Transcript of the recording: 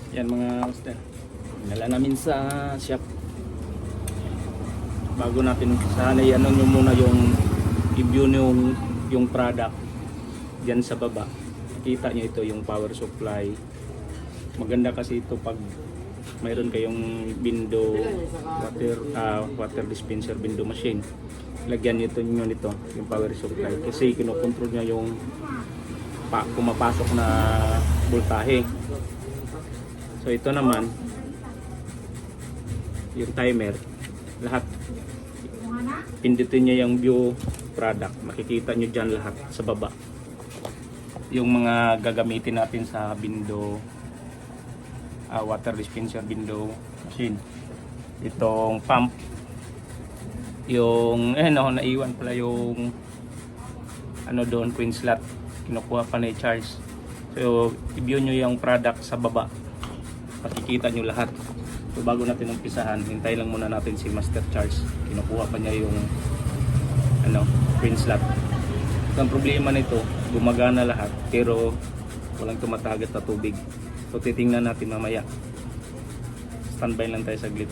Yan mga master. Nala namin sa shop. Bago natin sana ano nyo muna yung i-view yung product diyan sa baba. Kita nyo ito yung power supply. Maganda kasi ito pag mayroon kayong window water dispenser window machine. Lagyan nyo nito yung power supply kasi kinokontrol niya yung pumapasok na voltahe. So ito naman yung timer, lahat pindutin niya yung view product, makikita nyo dyan lahat sa baba yung mga gagamitin natin sa window water dispenser window machine. Itong pump, yung naiwan pala yung doon, queen slot, kinukuha pa na i-charge. So i-view nyo yung product sa baba, makikita nyo lahat. So bago natin umpisahan, hintay lang muna natin si Master Charles. Kinukuha pa niya yung queen slot. Ang problema nito, gumagana lahat pero walang tumatagat na tubig. So titingnan natin mamaya. Standby lang tayo saglit.